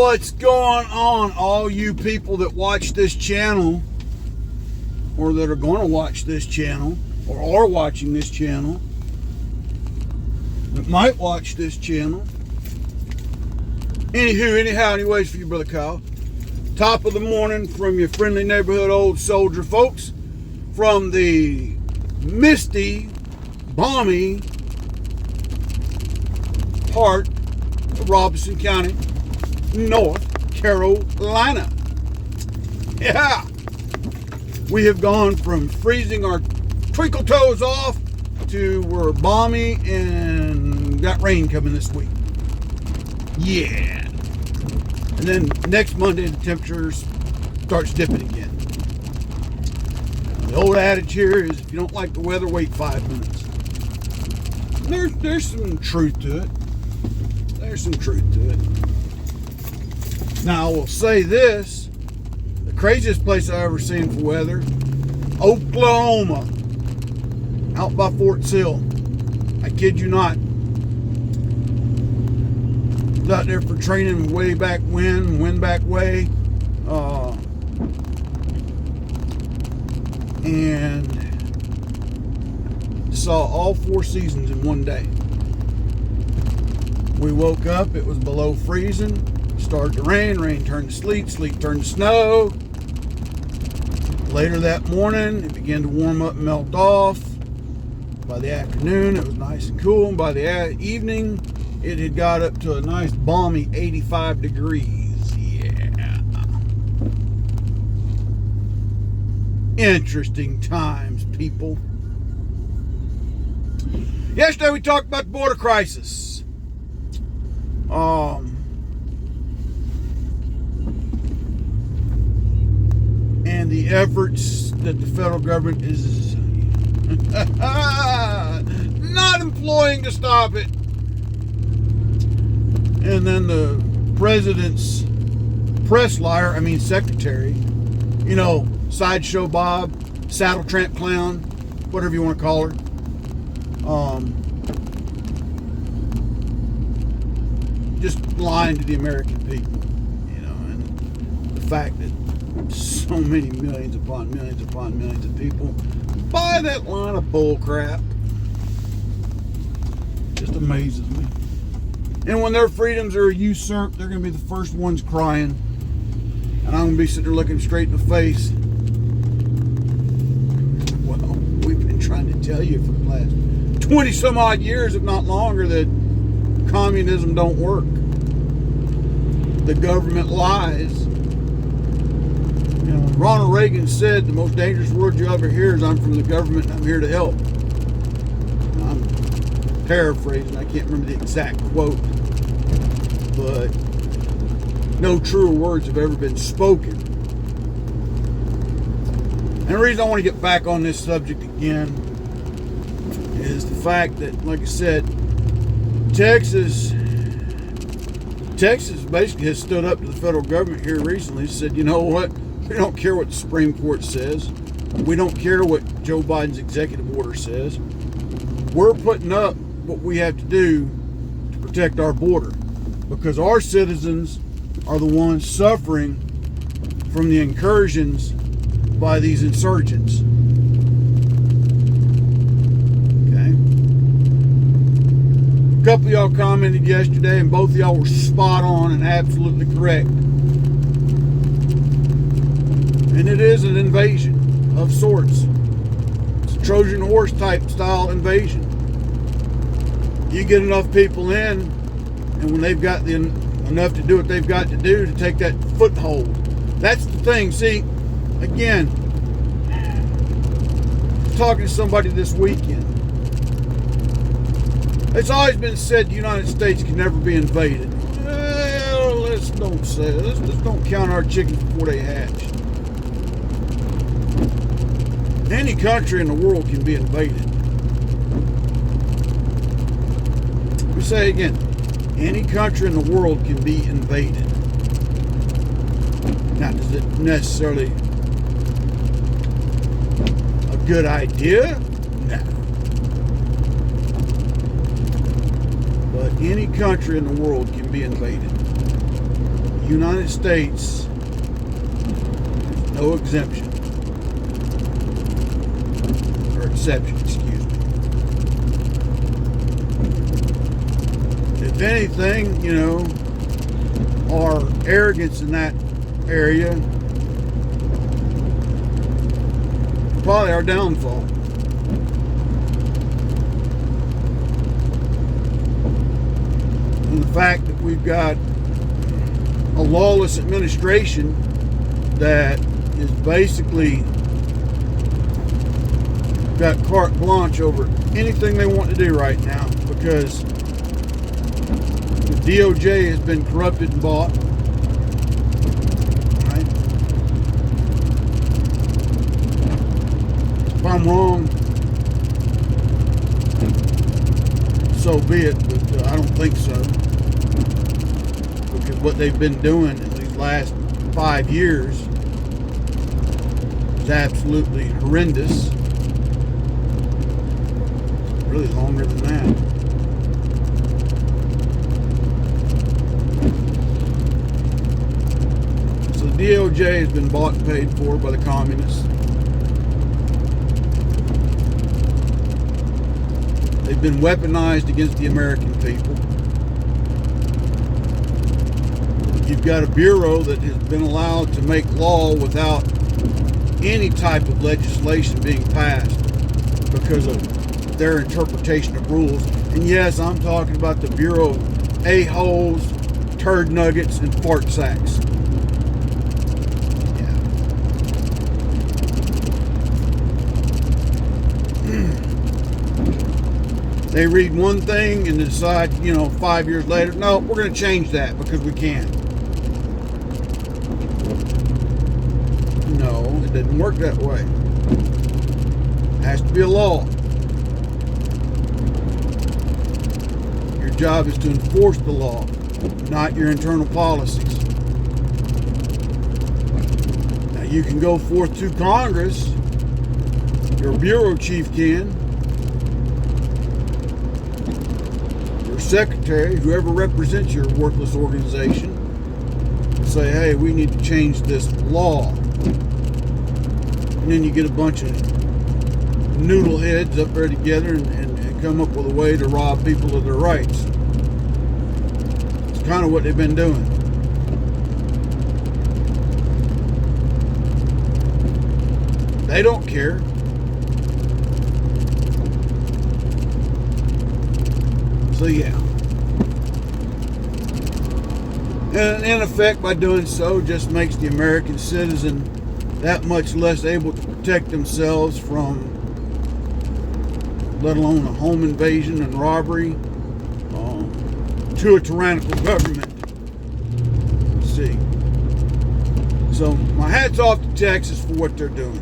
What's going on, all you people that watch this channel, or that are going to watch this channel, or are watching this channel, that might watch this channel? Anyways, for you, Brother Kyle. Top of the morning from your friendly neighborhood old soldier, folks, from the misty, balmy part of Robeson County, North Carolina. Yeah, we have gone from freezing our twinkle toes off to we're balmy and got rain coming this week. Yeah. And then next Monday the temperature starts dipping again. The old adage here is if you don't like the weather, wait 5 minutes. There's some truth to it. There's some truth to it. Now I will say this, the craziest place I've ever seen for weather, Oklahoma, out by Fort Sill. I kid you not. I was out there for training way back when back way, and saw all 4 seasons in one day. We woke up, it was below freezing. Started to rain turned to sleet turned to snow. Later that morning, it began to warm up and melt off. By the afternoon, it was nice and cool. And by the evening, it had got up to a nice balmy 85 degrees. Yeah. Interesting times, people. Yesterday, we talked about the border crisis. And the efforts that the federal government is not employing to stop it. And then the president's secretary, Sideshow Bob, Saddle Tramp Clown, whatever you want to call her. Just lying to the American people, and the fact that so many millions upon millions of people buy that line of bull crap just amazes me. And when their freedoms are usurped, they're going to be the first ones crying, and I'm going to be sitting there looking straight in the face. Well, we've been trying to tell you for the last 20 some odd years, if not longer, that communism don't work. The government lies. Ronald Reagan said the most dangerous word you'll ever hear is I'm from the government and I'm here to help. I'm paraphrasing, I can't remember the exact quote, but no truer words have ever been spoken. And the reason I want to get back on this subject again is the fact that, like I said, Texas basically has stood up to the federal government here recently and said, you know what? We don't care what the Supreme Court says. We don't care what Joe Biden's executive order says. We're putting up what we have to do to protect our border because our citizens are the ones suffering from the incursions by these insurgents. Okay? A couple of y'all commented yesterday, and both of y'all were spot on and absolutely correct. And it is an invasion of sorts. It's a Trojan horse type style invasion. You get enough people in, and when they've got enough to do what they've got to do to take that foothold. That's the thing. See, again, talking to somebody this weekend. It's always been said the United States can never be invaded. Well, let's don't say it. Let's don't count our chickens before they hatch. Any country in the world can be invaded. Let me say it again. Any country in the world can be invaded. Now, is it necessarily a good idea? No. But any country in the world can be invaded. United States, no exemption. Or exception, excuse me. If anything, our arrogance in that area, probably our downfall. And the fact that we've got a lawless administration that is basically got carte blanche over anything they want to do right now, because the DOJ has been corrupted and bought. Right? If I'm wrong, so be it, but I don't think so. Because what they've been doing in these last 5 years is absolutely horrendous. Really longer than that. So the DOJ has been bought and paid for by the communists. They've been weaponized against the American people. You've got a bureau that has been allowed to make law without any type of legislation being passed because of their interpretation of rules. And yes, I'm talking about the Bureau of a-holes, turd nuggets, and fart sacks. Yeah. They read one thing and decide, 5 years later, no, we're going to change that because we can. No, it doesn't work that way. It has to be a law. Your job is to enforce the law, not your internal policies. Now you can go forth to Congress, your bureau chief can, your secretary, whoever represents your worthless organization, and say, hey, we need to change this law. And then you get a bunch of noodle heads up there together and come up with a way to rob people of their rights. It's kind of what they've been doing. They don't care. So yeah. And in effect, by doing so, just makes the American citizen that much less able to protect themselves from, let alone a home invasion and robbery, to a tyrannical government. Let's see. So my hat's off to Texas for what they're doing.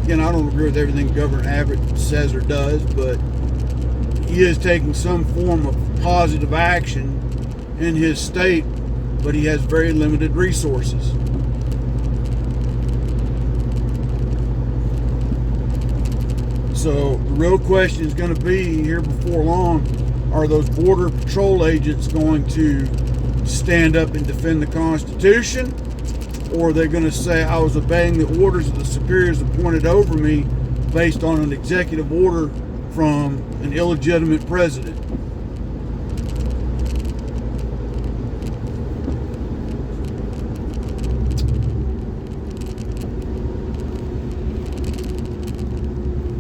Again, I don't agree with everything Governor Abbott says or does, but he is taking some form of positive action in his state, but he has very limited resources. So the real question is going to be here before long, are those border patrol agents going to stand up and defend the Constitution? Or are they going to say, I was obeying the orders of the superiors appointed over me based on an executive order from an illegitimate president?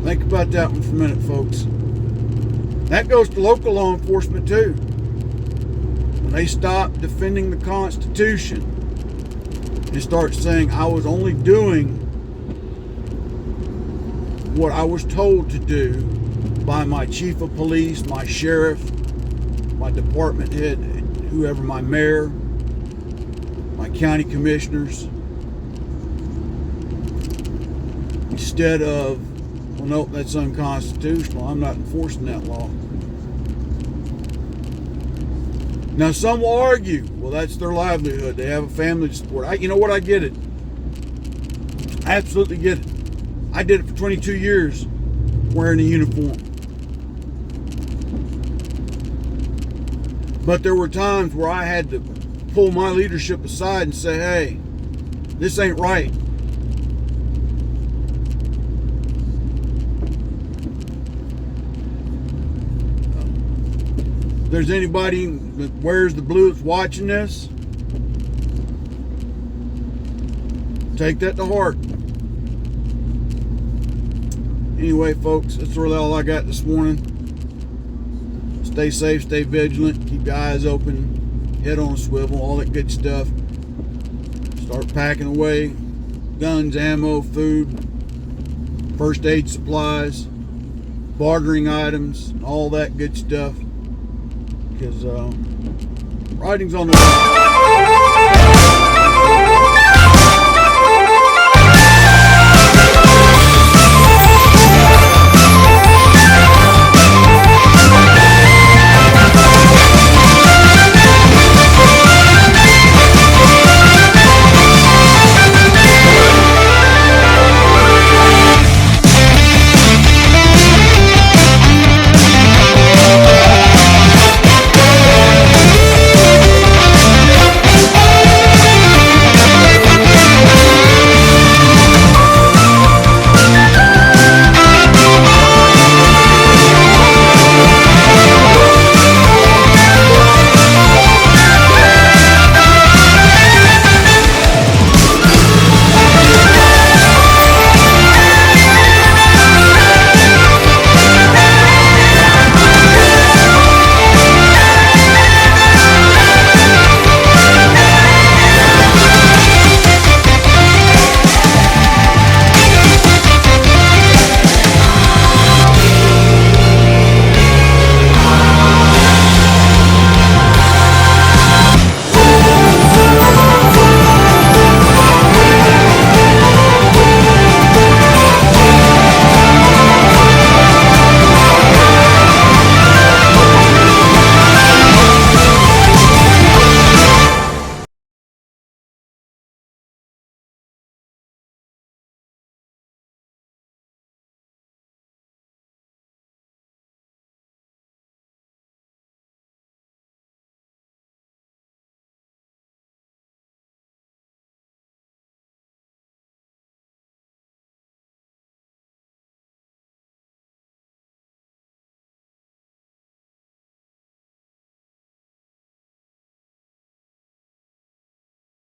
Think about that one for a minute, folks. That goes to local law enforcement too. When they stop defending the Constitution and start saying, I was only doing what I was told to do by my chief of police, my sheriff, my department head, whoever, my mayor, my county commissioners, instead of, well, nope, that's unconstitutional, I'm not enforcing that law. Now, some will argue, well, that's their livelihood. They have a family to support. You know what? I get it. I absolutely get it. I did it for 22 years wearing a uniform. But there were times where I had to pull my leadership aside and say, hey, this ain't right. If there's anybody that wears the blue that's watching this, take that to heart. Anyway, folks, that's really all I got this morning. Stay safe, stay vigilant, keep your eyes open, head on a swivel, all that good stuff. Start packing away guns, ammo, food, first aid supplies, bartering items, all that good stuff. Because writing's on the wall.